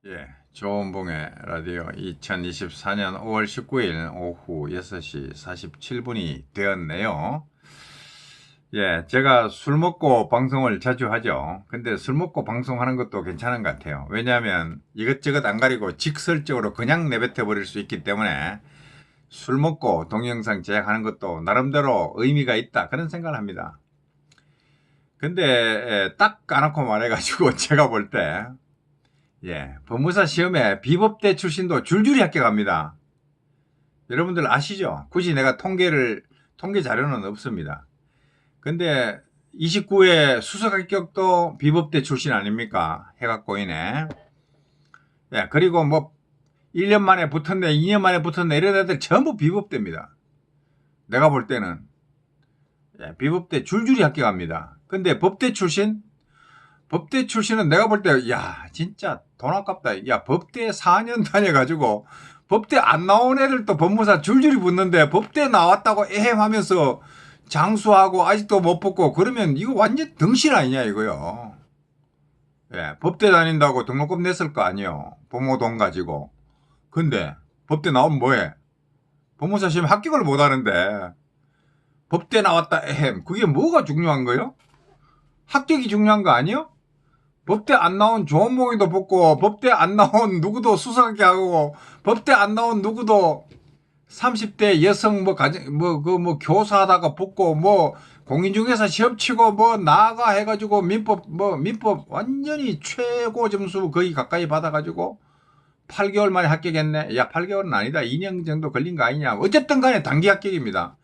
예, 조은봉의 라디오 2024년 5월 19일 오후 6시 47분이 되었네요. 예, 제가 술 먹고 방송을 자주 하죠. 근데 술 먹고 방송하는 것도 괜찮은 것 같아요. 왜냐하면 이것저것 안 가리고 직설적으로 그냥 내뱉어 버릴 수 있기 때문에 술 먹고 동영상 제작하는 것도 나름대로 의미가 있다. 그런 생각을 합니다. 근데 딱 까놓고 말해가지고 제가 볼 때 법무사 시험에 비법대 출신도 줄줄이 합격합니다. 여러분들 아시죠? 굳이 내가 통계 자료는 없습니다. 근데 29회 수석 합격도 비법대 출신 아닙니까? 해갖고이네. 그리고 뭐 1년 만에 붙었네, 2년 만에 붙었네 이런 애들 전부 비법대입니다. 내가 볼 때는 비법대 줄줄이 합격합니다. 근데 법대 출신은 내가 볼 때, 야, 진짜 돈 아깝다. 야, 법대 4년 다녀가지고, 법대 안 나온 애들도 법무사 줄줄이 붙는데, 법대 나왔다고 에헴하면서 장수하고 아직도 못 붙고, 그러면 이거 완전 등신 아니냐, 이거요. 법대 다닌다고 등록금 냈을 거 아니에요. 부모 돈 가지고. 근데, 법대 나오면 뭐해? 법무사 시험 합격을 못 하는데, 법대 나왔다, 에헴. 그게 뭐가 중요한 거요? 합격이 중요한 거 아니요? 법대 안 나온 조원봉이도 붙고 법대 안 나온 누구도 수석하게 하고 법대 안 나온 누구도 30대 여성 교사하다가 붙고 뭐 공인중개사 시험 치고 뭐 나가 해가지고 민법 완전히 최고 점수 거의 가까이 받아가지고 8개월 만에 합격했네. 야, 8개월은 아니다. 2년 정도 걸린 거 아니냐. 어쨌든 간에 단기 합격입니다.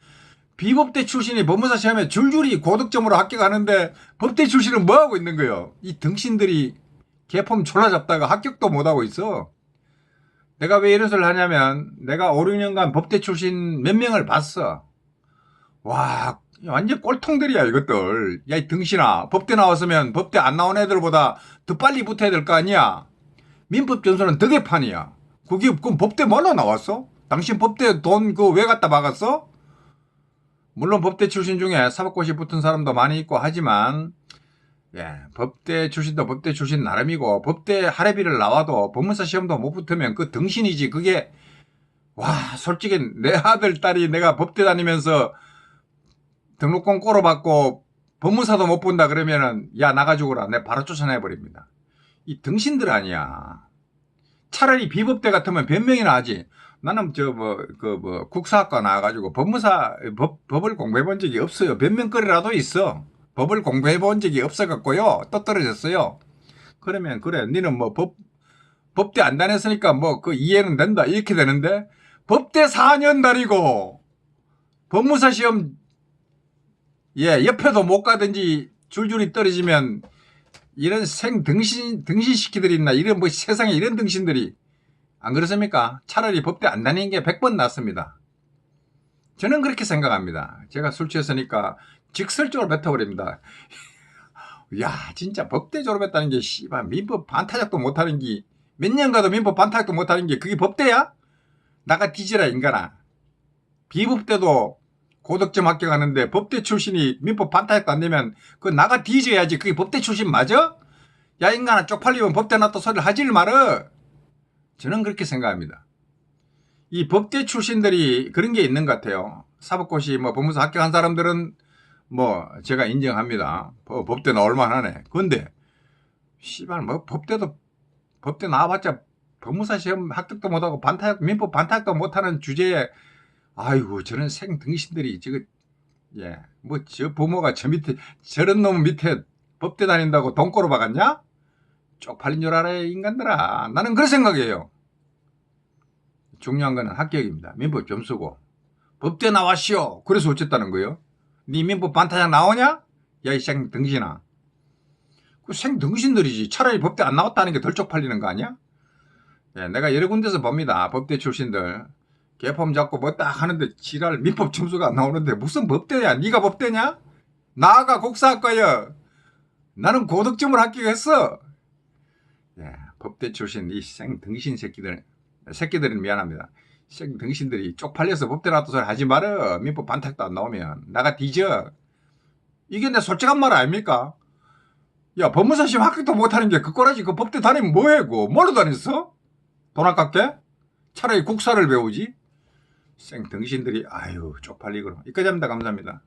비법대 출신이 법무사 시험에 줄줄이 고득점으로 합격하는데 법대 출신은 뭐하고 있는 거예요? 이 등신들이 개폼 졸라 잡다가 합격도 못하고 있어. 내가 왜 이런 소리를 하냐면 내가 5, 6년간 법대 출신 몇 명을 봤어. 와, 완전 꼴통들이야 이것들. 야, 이 등신아, 법대 나왔으면 법대 안 나온 애들보다 더 빨리 붙어야 될 거 아니야. 민법 전수는 더 개판이야. 그럼 법대 뭘로 나왔어? 당신 법대 돈 왜 갖다 박았어? 물론 법대 출신 중에 사법고시 붙은 사람도 많이 있고 하지만 법대 출신도 법대 출신 나름이고 법대 할애비를 나와도 법무사 시험도 못 붙으면 그 등신이지. 그게 솔직히 내 아들 딸이 내가 법대 다니면서 등록금 꼬로 받고 법무사도 못 본다 그러면은 야 나가 죽어라. 내가 바로 쫓아내버립니다. 이 등신들 아니야. 차라리 비법대 같으면 변명이나 하지. 나는 국사학과 나와가지고 법을 공부해 본 적이 없어요. 변명거리라도 있어. 법을 공부해 본 적이 없어갖고요. 또 떨어졌어요. 그러면, 그래, 니는 법대 안 다녔으니까 이해는 된다. 이렇게 되는데, 법대 4년 다니고, 법무사 시험, 옆에도 못 가든지 줄줄이 떨어지면, 이런 등신시키들이 있나? 이런 세상에 이런 등신들이 안 그렇습니까? 차라리 법대 안 다니는 게 100번 낫습니다. 저는 그렇게 생각합니다. 제가 술 취했으니까 직설적으로 뱉어버립니다. 야, 진짜 법대 졸업했다는 게 씨발 민법 반타작도 못하는 게 몇 년 가도 민법 반타작도 못하는 게 그게 법대야? 나가 뒤지라 인간아. 비법대도 고득점 합격하는데 법대 출신이 민법 반타작도 안 되면 그 나가 뒤져야지. 그게 법대 출신 맞아? 야 인간아, 쪽팔리면 법대 놨다 소리를 하질 말어. 저는 그렇게 생각합니다. 이 법대 출신들이 그런 게 있는 것 같아요. 사법고시 법무사 합격한 사람들은 제가 인정합니다. 법대 나올만 하네. 근데 씨발 법대 나와봤자 법무사 시험 합격도 못하고 민법 반타작도 못하는 주제에 아이고 저런 생등신들이 저 부모가 저 밑에 저런 놈 밑에 법대 다닌다고 돈꼬로 박았냐? 쪽팔린 줄 알아요 인간들아. 나는 그런 생각이에요. 중요한 거는 합격입니다. 민법 점수고. 법대 나왔시오. 그래서 어쨌다는 거예요? 네 민법 반타작 나오냐? 야, 이 생등신아. 그 생등신들이지. 차라리 법대 안 나왔다는 게 덜 쪽팔리는 거 아니야? 내가 여러 군데서 봅니다. 법대 출신들. 개폼 잡고 딱 하는데 지랄 민법 점수가 안 나오는데 무슨 법대냐? 네가 법대냐? 나가 국사학과야. 나는 고득점을 합격했어. 법대 출신 이 생등신 새끼들은 미안합니다. 등신들이 쪽팔려서 법대 나왔다 소리 하지 말어. 민법 반탁도 안 나오면 나가 뒤져. 이게 내 솔직한 말 아닙니까? 야, 법무사 시험 합격도 못하는 게 그 꼬라지 그 법대 다니면 뭐해, 그? 뭘로 다녔어? 돈 아깝게? 차라리 국사를 배우지? 생등신들이, 아유, 쪽팔리고. 이까지 합니다. 감사합니다.